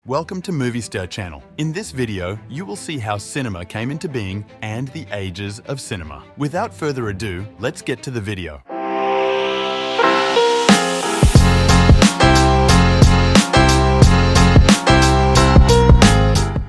Welcome to Movie Stir channel. In this video, you will see how cinema came into being and the ages of cinema. Without further ado, let's get to the video.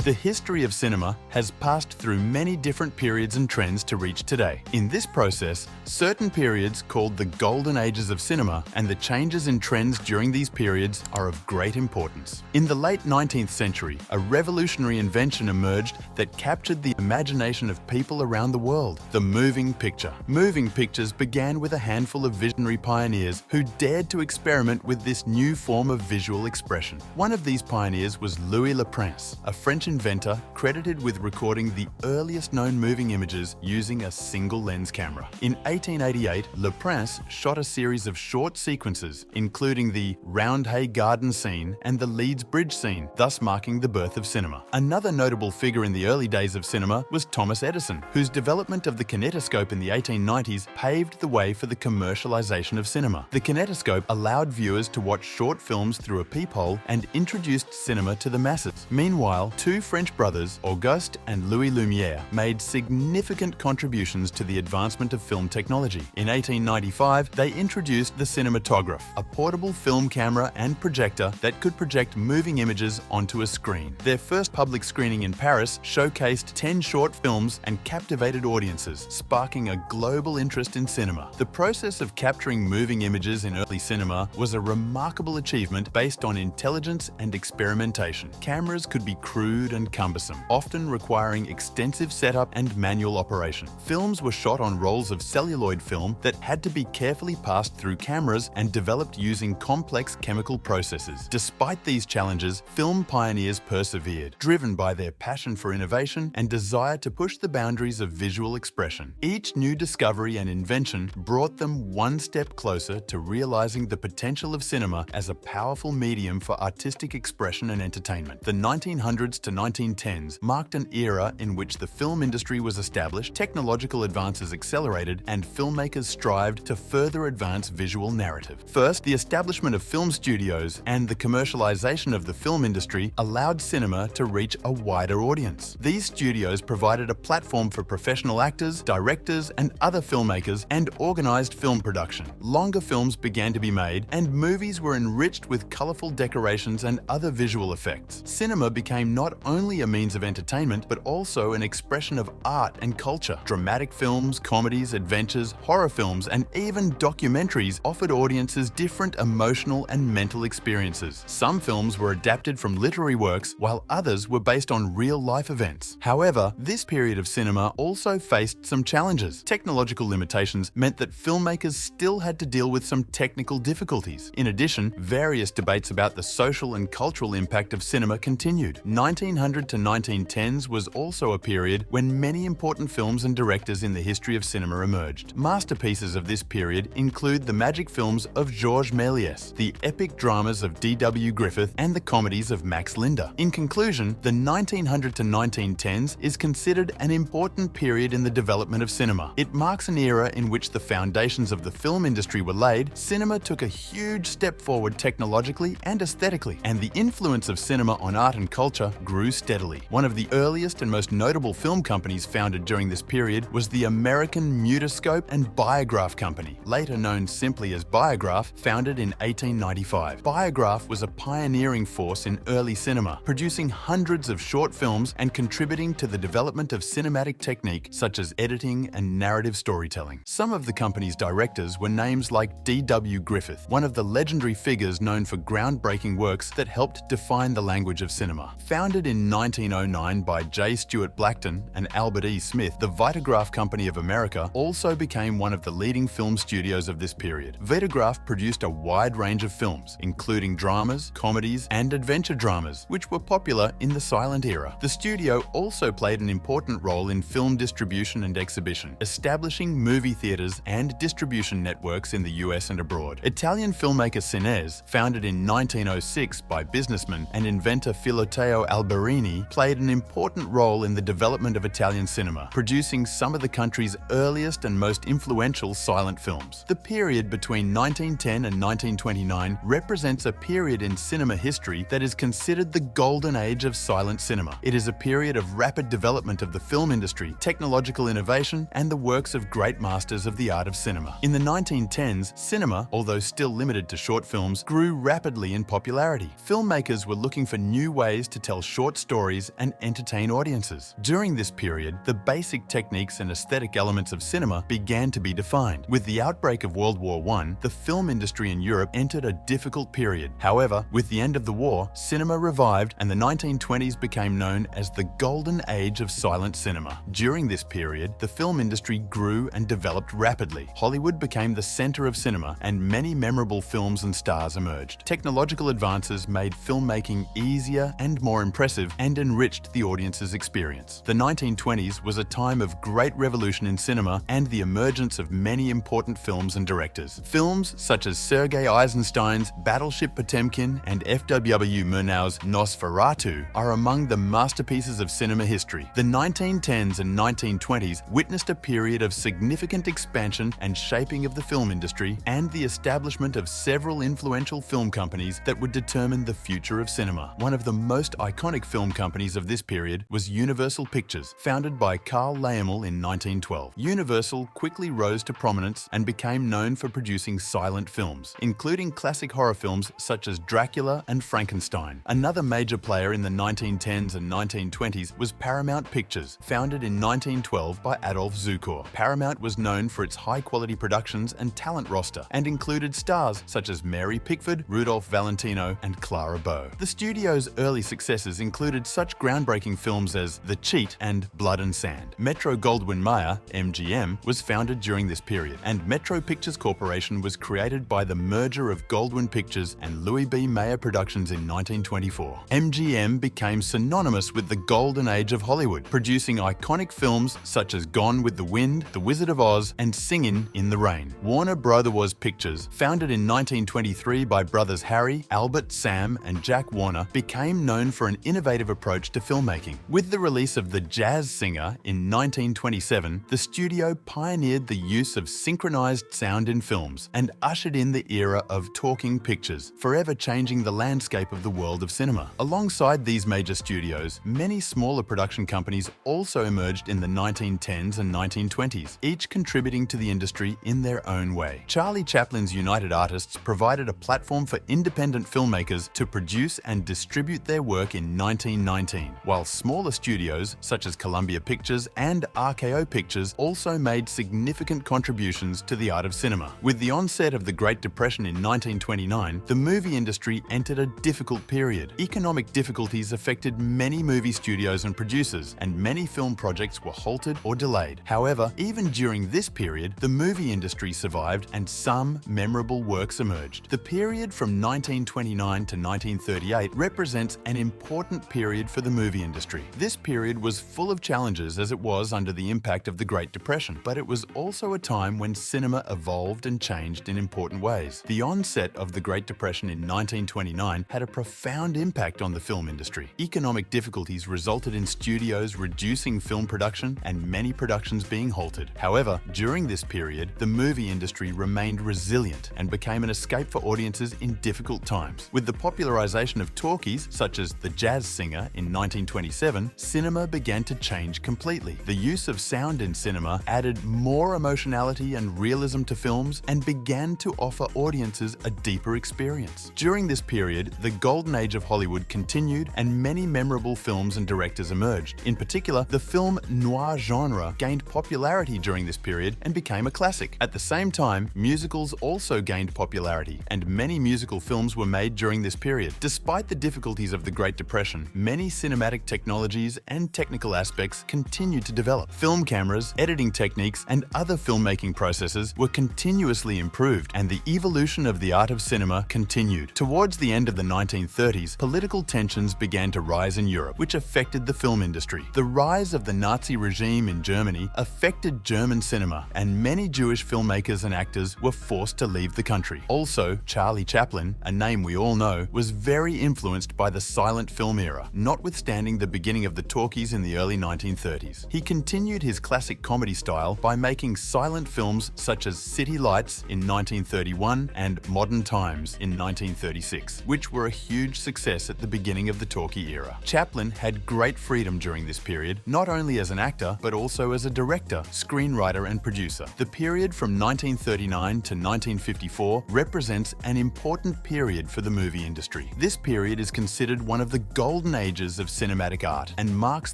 The history of cinema has passed through many different periods and trends to reach today. In this process, certain periods called the golden ages of cinema and the changes in trends during these periods are of great importance. In the late 19th century, a revolutionary invention emerged that captured the imagination of people around the world: the moving picture. Moving pictures began with a handful of visionary pioneers who dared to experiment with this new form of visual expression. One of these pioneers was Louis Le Prince, a French inventor credited with recording the earliest known moving images using a single lens camera. In 1888, Le Prince shot a series of short sequences, including the Roundhay Garden scene and the Leeds Bridge scene, thus marking the birth of cinema. Another notable figure in the early days of cinema was Thomas Edison, whose development of the kinetoscope in the 1890s paved the way for the commercialization of cinema. The kinetoscope allowed viewers to watch short films through a peephole and introduced cinema to the masses. Meanwhile, two French brothers, Auguste and Louis Lumière, made significant contributions to the advancement of film technology. In 1895, they introduced the cinematograph, a portable film camera and projector that could project moving images onto a screen. Their first public screening in Paris showcased 10 short films and captivated audiences, sparking a global interest in cinema. The process of capturing moving images in early cinema was a remarkable achievement based on intelligence and experimentation. Cameras could be crude and cumbersome, often requiring extensive setup and manual operation. Films were shot on rolls of celluloid film that had to be carefully passed through cameras and developed using complex chemical processes. Despite these challenges, film pioneers persevered, driven by their passion for innovation and desire to push the boundaries of visual expression. Each new discovery and invention brought them one step closer to realizing the potential of cinema as a powerful medium for artistic expression and entertainment. The 1900s to 1910s marked an era in which the film industry was established, technological advances accelerated, and filmmakers strived to further advance visual narrative. First, the establishment of film studios and the commercialization of the film industry allowed cinema to reach a wider audience. These studios provided a platform for professional actors, directors, and other filmmakers and organized film production. Longer films began to be made, and movies were enriched with colorful decorations and other visual effects. Cinema became not only a means of entertainment, but also an expression of art and culture. Dramatic films, comedies, adventures, horror films, and even documentaries offered audiences different emotional and mental experiences. Some films were adapted from literary works, while others were based on real-life events. However, this period of cinema also faced some challenges. Technological limitations meant that filmmakers still had to deal with some technical difficulties. In addition, various debates about the social and cultural impact of cinema continued. 1900 to 1910s was also a period when many important films and directors in the history of cinema emerged. Masterpieces of this period include the magic films of Georges Méliès, the epic dramas of D.W. Griffith, and the comedies of Max Linder. In conclusion, the 1900 to 1910s is considered an important period in the development of cinema. It marks an era in which the foundations of the film industry were laid, cinema took a huge step forward technologically and aesthetically, and the influence of cinema on art and culture grew steadily. One of the earliest and most notable film companies founded during this period was the American Mutoscope and Biograph Company, later known simply as Biograph, founded in 1895. Biograph was a pioneering force in early cinema, producing hundreds of short films and contributing to the development of cinematic technique such as editing and narrative storytelling. Some of the company's directors were names like D.W. Griffith, one of the legendary figures known for groundbreaking works that helped define the language of cinema. Founded in 1909 by J. Stuart Blackton and Albert E. Smith, the Vitagraph Company of America also became one of the leading film studios of this period. Vitagraph produced a wide range of films, including dramas, comedies, and adventure dramas, which were popular in the silent era. The studio also played an important role in film distribution and exhibition, establishing movie theaters and distribution networks in the US and abroad. Italian filmmaker Cines, founded in 1906 by businessman and inventor Filoteo Alberini, Parini played an important role in the development of Italian cinema, producing some of the country's earliest and most influential silent films. The period between 1910 and 1929 represents a period in cinema history that is considered the golden age of silent cinema. It is a period of rapid development of the film industry, technological innovation, and the works of great masters of the art of cinema. In the 1910s, cinema, although still limited to short films, grew rapidly in popularity. Filmmakers were looking for new ways to tell short stories and entertain audiences. During this period, the basic techniques and aesthetic elements of cinema began to be defined. With the outbreak of World War I, the film industry in Europe entered a difficult period. However, with the end of the war, cinema revived and the 1920s became known as the golden age of silent cinema. During this period, the film industry grew and developed rapidly. Hollywood became the center of cinema and many memorable films and stars emerged. Technological advances made filmmaking easier and more impressive and enriched the audience's experience. The 1920s was a time of great revolution in cinema and the emergence of many important films and directors. Films such as Sergei Eisenstein's Battleship Potemkin and F.W. Murnau's Nosferatu are among the masterpieces of cinema history. The 1910s and 1920s witnessed a period of significant expansion and shaping of the film industry and the establishment of several influential film companies that would determine the future of cinema. One of the most iconic film companies of this period was Universal Pictures, founded by Carl Laemmle in 1912. Universal quickly rose to prominence and became known for producing silent films, including classic horror films such as Dracula and Frankenstein. Another major player in the 1910s and 1920s was Paramount Pictures, founded in 1912 by Adolf Zukor. Paramount was known for its high-quality productions and talent roster, and included stars such as Mary Pickford, Rudolph Valentino, and Clara Bow. The studio's early successes included such groundbreaking films as The Cheat and Blood and Sand. Metro-Goldwyn-Mayer, MGM, was founded during this period, and Metro Pictures Corporation was created by the merger of Goldwyn Pictures and Louis B. Mayer Productions in 1924. MGM became synonymous with the golden age of Hollywood, producing iconic films such as Gone with the Wind, The Wizard of Oz, and Singin' in the Rain. Warner Brothers Pictures, founded in 1923 by brothers Harry, Albert, Sam, and Jack Warner, became known for an innovative approach to filmmaking. With the release of The Jazz Singer in 1927, the studio pioneered the use of synchronized sound in films and ushered in the era of talking pictures, forever changing the landscape of the world of cinema. Alongside these major studios, many smaller production companies also emerged in the 1910s and 1920s, each contributing to the industry in their own way. Charlie Chaplin's United Artists provided a platform for independent filmmakers to produce and distribute their work in 1919, while smaller studios such as Columbia Pictures and RKO Pictures also made significant contributions to the art of cinema. With the onset of the Great Depression in 1929, the movie industry entered a difficult period. Economic difficulties affected many movie studios and producers, and many film projects were halted or delayed. However, even during this period, the movie industry survived and some memorable works emerged. The period from 1929 to 1938 represents an important period for the movie industry. This period was full of challenges as it was under the impact of the Great Depression, but it was also a time when cinema evolved and changed in important ways. The onset of the Great Depression in 1929 had a profound impact on the film industry. Economic difficulties resulted in studios reducing film production and many productions being halted. However, during this period, the movie industry remained resilient and became an escape for audiences in difficult times. With the popularization of talkies, such as The Jazz Singer in 1927, cinema began to change completely. The use of sound in cinema added more emotionality and realism to films and began to offer audiences a deeper experience. During this period, the golden age of Hollywood continued and many memorable films and directors emerged. In particular, the film noir genre gained popularity during this period and became a classic. At the same time, musicals also gained popularity, and many musical films were made during this period. Despite the difficulties of the Great Depression, many cinematic technologies and technical aspects continued to develop. Film cameras, editing techniques, and other filmmaking processes were continuously improved, and the evolution of the art of cinema continued. Towards the end of the 1930s, political tensions began to rise in Europe, which affected the film industry. The rise of the Nazi regime in Germany affected German cinema, and many Jewish filmmakers and actors were forced to leave the country. Also, Charlie Chaplin, a name we all know, was very influenced by the silent film era. era, notwithstanding the beginning of the talkies in the early 1930s. He continued his classic comedy style by making silent films such as City Lights in 1931 and Modern Times in 1936, which were a huge success at the beginning of the talkie era. Chaplin had great freedom during this period, not only as an actor, but also as a director, screenwriter, and producer. The period from 1939 to 1954 represents an important period for the movie industry. This period is considered one of the golden ages of cinematic art and marks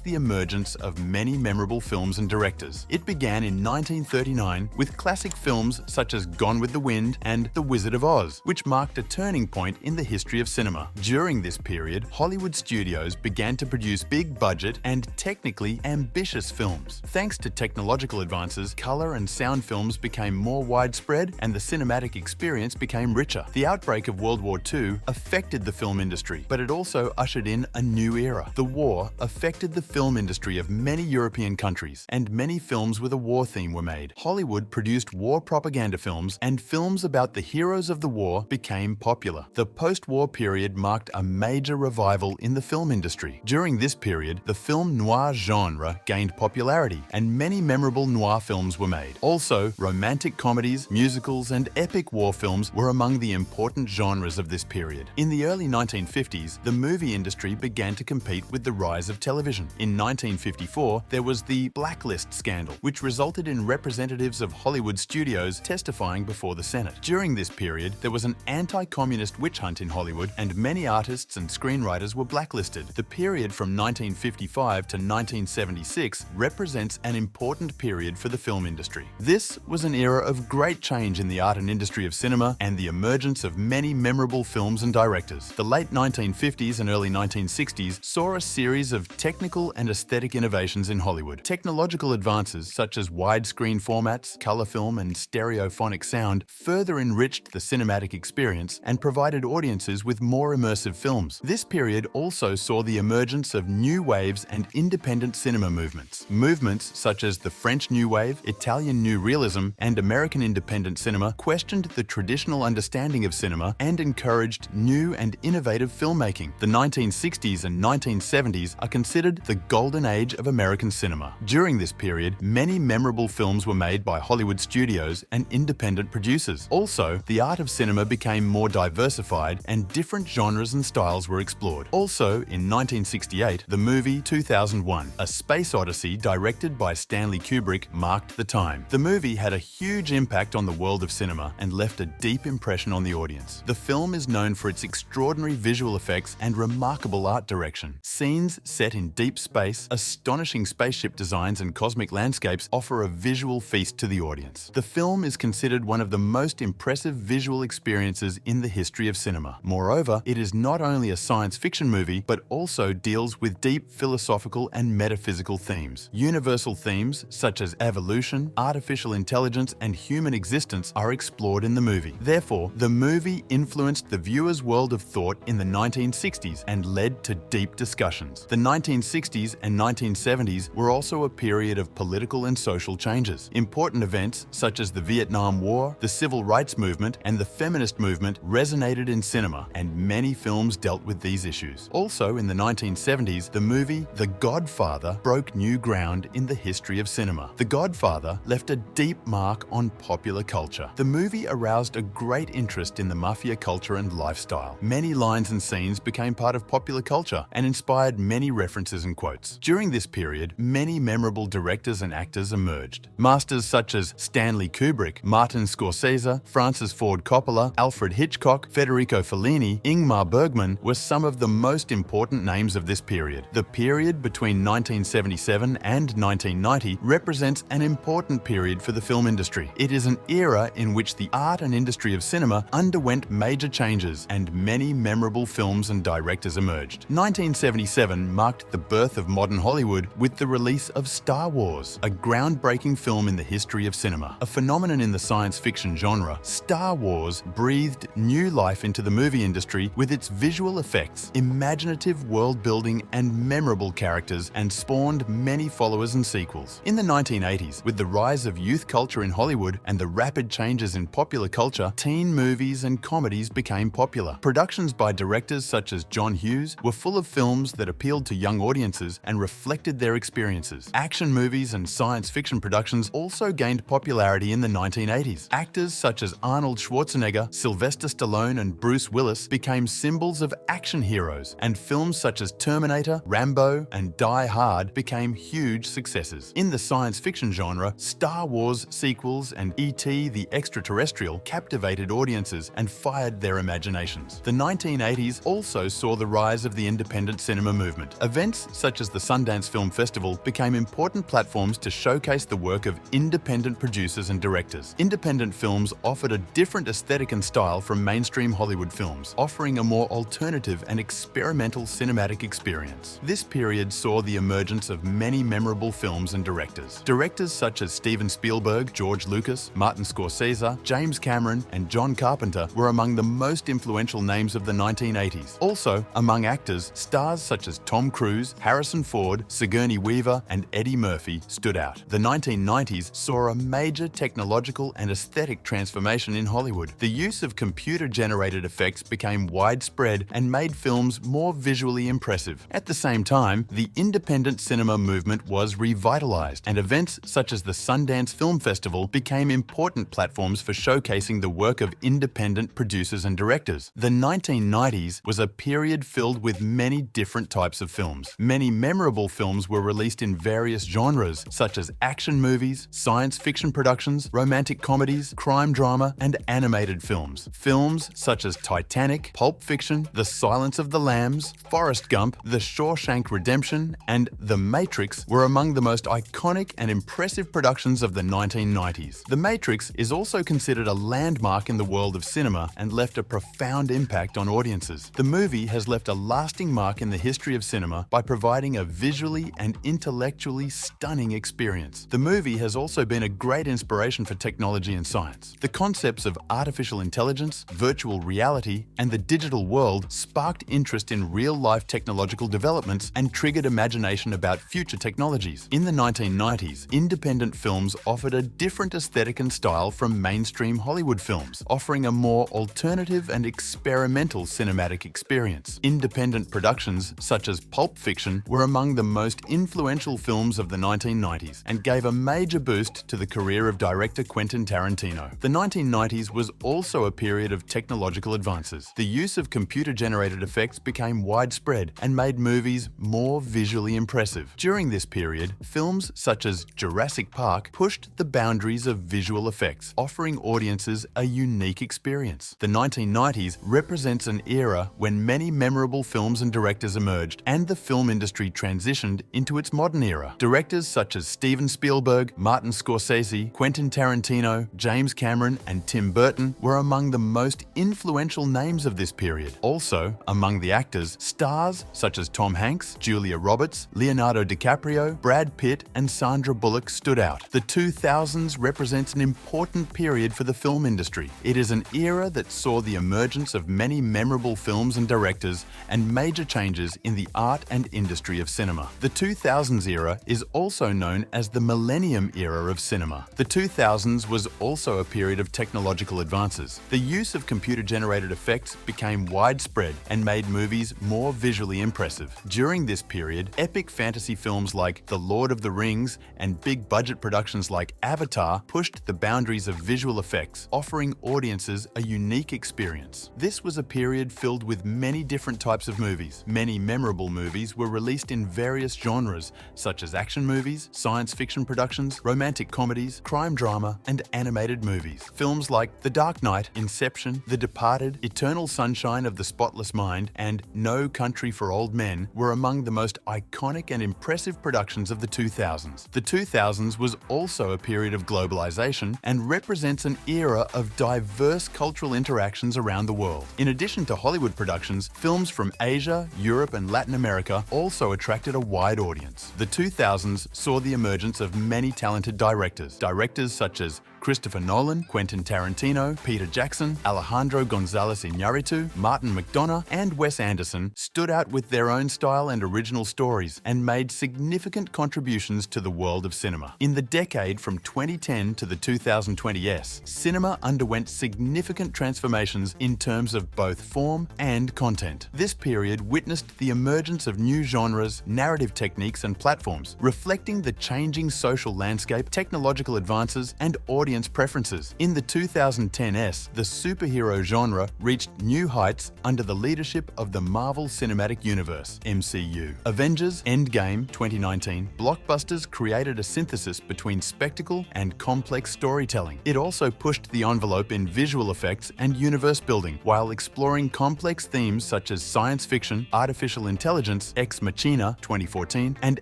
the emergence of many memorable films and directors. It began in 1939 with classic films such as Gone with the Wind and The Wizard of Oz, which marked a turning point in the history of cinema. During this period, Hollywood studios began to produce big-budget and technically ambitious films. Thanks to technological advances, color and sound films became more widespread and the cinematic experience became richer. The outbreak of World War II affected the film industry, but it also ushered in a new era. The war affected the film industry of many European countries, and many films with a war theme were made. Hollywood produced war propaganda films, and films about the heroes of the war became popular. The post-war period marked a major revival in the film industry. During this period, the film noir genre gained popularity, and many memorable noir films were made. Also, romantic comedies, musicals, and epic war films were among the important genres of this period. In the early 1950s, the movie industry began to compete with the rise of television. In 1954, there was the Blacklist scandal, which resulted in representatives of Hollywood studios testifying before the Senate. During this period, there was an anti-communist witch hunt in Hollywood, and many artists and screenwriters were blacklisted. The period from 1955 to 1976 represents an important period for the film industry. This was an era of great change in the art and industry of cinema and the emergence of many memorable films and directors. The late 1950s and early 1960s saw a series of technical and aesthetic innovations in Hollywood. Technological advances such as widescreen formats, color film, and stereophonic sound further enriched the cinematic experience and provided audiences with more immersive films. This period also saw the emergence of new waves and independent cinema movements. Movements such as the French New Wave, Italian New Realism, and American independent cinema questioned the traditional understanding of cinema and encouraged new and innovative filmmaking. The 1960s and 1970s are considered the golden age of American cinema. During this period, many memorable films were made by Hollywood studios and independent producers. Also, the art of cinema became more diversified and different genres and styles were explored. Also, in 1968, the movie 2001, A Space Odyssey, directed by Stanley Kubrick, marked the time. The movie had a huge impact on the world of cinema and left a deep impression on the audience. The film is known for its extraordinary visual effects and remarkable art direction. Scenes set in deep space, astonishing spaceship designs, and cosmic landscapes offer a visual feast to the audience. The film is considered one of the most impressive visual experiences in the history of cinema. Moreover, it is not only a science fiction movie, but also deals with deep philosophical and metaphysical themes. Universal themes such as evolution, artificial intelligence, and human existence are explored in the movie. Therefore, the movie influenced the viewer's world of thought in the 1960s and led to deep discussions. The 1960s and 1970s were also a period of political and social changes. Important events such as the Vietnam War, the Civil Rights Movement, and the feminist movement resonated in cinema, and many films dealt with these issues. Also, in the 1970s, the movie The Godfather broke new ground in the history of cinema. The Godfather left a deep mark on popular culture. The movie aroused a great interest in the mafia culture and lifestyle. Many lines and scenes became part of popular culture and inspired many references and quotes. During this period, many memorable directors and actors emerged. Masters such as Stanley Kubrick, Martin Scorsese, Francis Ford Coppola, Alfred Hitchcock, Federico Fellini, Ingmar Bergman were some of the most important names of this period. The period between 1977 and 1990 represents an important period for the film industry. It is an era in which the art and industry of cinema underwent major changes and many memorable films and directors emerged. 1977 marked the birth of modern Hollywood with the release of Star Wars, a groundbreaking film in the history of cinema. A phenomenon in the science fiction genre, Star Wars breathed new life into the movie industry with its visual effects, imaginative world building, and memorable characters, and spawned many followers and sequels. In the 1980s, with the rise of youth culture in Hollywood and the rapid changes in popular culture, teen movies and comedies became popular. Productions by directors such as John Hughes, were full of films that appealed to young audiences and reflected their experiences. Action movies and science fiction productions also gained popularity in the 1980s. Actors such as Arnold Schwarzenegger, Sylvester Stallone, and Bruce Willis became symbols of action heroes, and films such as Terminator, Rambo, and Die Hard became huge successes. In the science fiction genre, Star Wars sequels and E.T. the Extraterrestrial captivated audiences and fired their imaginations. The 1980s also saw the rise of the independent cinema movement. Events such as the Sundance Film Festival became important platforms to showcase the work of independent producers and directors. Independent films offered a different aesthetic and style from mainstream Hollywood films, offering a more alternative and experimental cinematic experience. This period saw the emergence of many memorable films and directors. Directors such as Steven Spielberg, George Lucas, Martin Scorsese, James Cameron, and John Carpenter were among the most influential names of the 1980s. Also, among actors, stars such as Tom Cruise, Harrison Ford, Sigourney Weaver, and Eddie Murphy stood out. The 1990s saw a major technological and aesthetic transformation in Hollywood. The use of computer-generated effects became widespread and made films more visually impressive. At the same time, the independent cinema movement was revitalized, and events such as the Sundance Film Festival became important platforms for showcasing the work of independent producers and directors. The 1990s was a period filled with many different types of films. Many memorable films were released in various genres, such as action movies, science fiction productions, romantic comedies, crime drama, and animated films. Films such as Titanic, Pulp Fiction, The Silence of the Lambs, Forrest Gump, The Shawshank Redemption, and The Matrix were among the most iconic and impressive productions of the 1990s. The Matrix is also considered a landmark in the world of cinema and left a profound impact on audiences. The movie has left a lasting mark in the history of cinema by providing a visually and intellectually stunning experience. The movie has also been a great inspiration for technology and science. The concepts of artificial intelligence, virtual reality, and the digital world sparked interest in real-life technological developments and triggered imagination about future technologies. In the 1990s, independent films offered a different aesthetic and style from mainstream Hollywood films, offering a more alternative and experimental cinematic experience. Independent productions such as Pulp Fiction were among the most influential films of the 1990s and gave a major boost to the career of director Quentin Tarantino. The 1990s was also a period of technological advances. The use of computer-generated effects became widespread and made movies more visually impressive. During this period, films such as Jurassic Park pushed the boundaries of visual effects, offering audiences a unique experience. The 1990s represents an era when many memorable films and directors emerged, and the film industry transitioned into its modern era. Directors such as Steven Spielberg, Martin Scorsese, Quentin Tarantino, James Cameron, and Tim Burton were among the most influential names of this period. Also, among the actors, stars such as Tom Hanks, Julia Roberts, Leonardo DiCaprio, Brad Pitt, and Sandra Bullock stood out. The 2000s represents an important period for the film industry. It is an era that saw the emergence of many memorable films and directors and major changes in the art and industry of cinema. The 2000s era is also known as the Millennium Era of cinema. The 2000s was also a period of technological advances. The use of computer-generated effects became widespread and made movies more visually impressive. During this period, epic fantasy films like The Lord of the Rings and big-budget productions like Avatar pushed the boundaries of visual effects, offering audiences a unique experience. This was a period filled with many different types of movies. Many memorable movies were released in various genres, such as action movies, science fiction productions, romantic comedies, crime drama, and animated movies. Films like The Dark Knight, Inception, The Departed, Eternal Sunshine of the Spotless Mind, and No Country for Old Men were among the most iconic and impressive productions of the 2000s. The 2000s was also a period of globalization and represents an era of diverse cultural interactions around the world. In addition to Hollywood productions, films from Asia, Europe, and Latin America also attracted a wide audience. The 2000s saw the emergence of many talented directors such as Christopher Nolan, Quentin Tarantino, Peter Jackson, Alejandro González Iñárritu, Martin McDonagh, and Wes Anderson stood out with their own style and original stories and made significant contributions to the world of cinema. In the decade from 2010 to the 2020s, cinema underwent significant transformations in terms of both form and content. This period witnessed the emergence of new genres, narrative techniques, and platforms, reflecting the changing social landscape, technological advances, and audience preferences. In the 2010s, the superhero genre reached new heights under the leadership of the Marvel Cinematic Universe, MCU. Avengers Endgame 2019 blockbusters created a synthesis between spectacle and complex storytelling. It also pushed the envelope in visual effects and universe building while exploring complex themes such as science fiction, artificial intelligence, Ex Machina 2014, and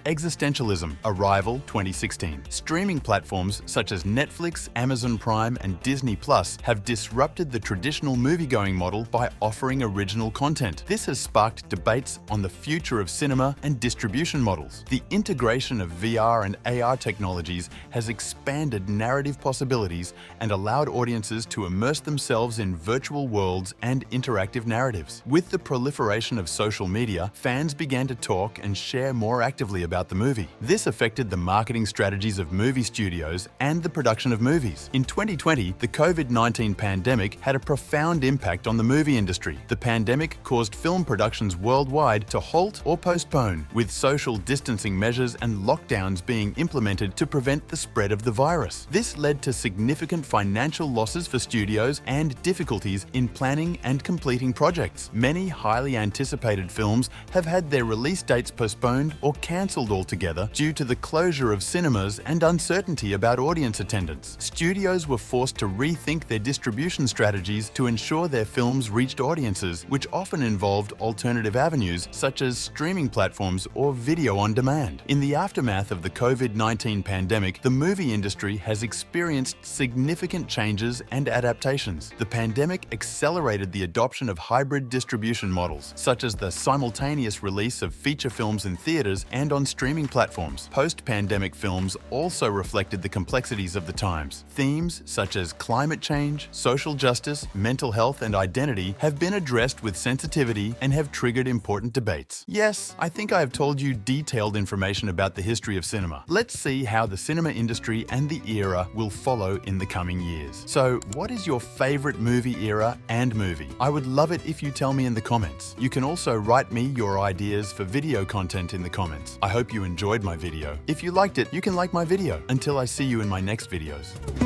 existentialism, Arrival 2016. Streaming platforms such as Netflix, Amazon Prime, and Disney Plus have disrupted the traditional moviegoing model by offering original content. This has sparked debates on the future of cinema and distribution models. The integration of VR and AR technologies has expanded narrative possibilities and allowed audiences to immerse themselves in virtual worlds and interactive narratives. With the proliferation of social media, fans began to talk and share more actively about the movie. This affected the marketing strategies of movie studios and the production of movies. In 2020, the COVID-19 pandemic had a profound impact on the movie industry. The pandemic caused film productions worldwide to halt or postpone, with social distancing measures and lockdowns being implemented to prevent the spread of the virus. This led to significant financial losses for studios and difficulties in planning and completing projects. Many highly anticipated films have had their release dates postponed or cancelled altogether due to the closure of cinemas and uncertainty about audience attendance. Studios were forced to rethink their distribution strategies to ensure their films reached audiences, which often involved alternative avenues such as streaming platforms or video on demand. In the aftermath of the COVID-19 pandemic, the movie industry has experienced significant changes and adaptations. The pandemic accelerated the adoption of hybrid distribution models, such as the simultaneous release of feature films in theaters and on streaming platforms. Post-pandemic films also reflected the complexities of the times. Themes such as climate change, social justice, mental health, and identity have been addressed with sensitivity and have triggered important debates. Yes, I think I have told you detailed information about the history of cinema. Let's see how the cinema industry and the era will follow in the coming years. So, what is your favorite movie era and movie? I would love it if you tell me in the comments. You can also write me your ideas for video content in the comments. I hope you enjoyed my video. If you liked it, you can like my video. Until I see you in my next videos.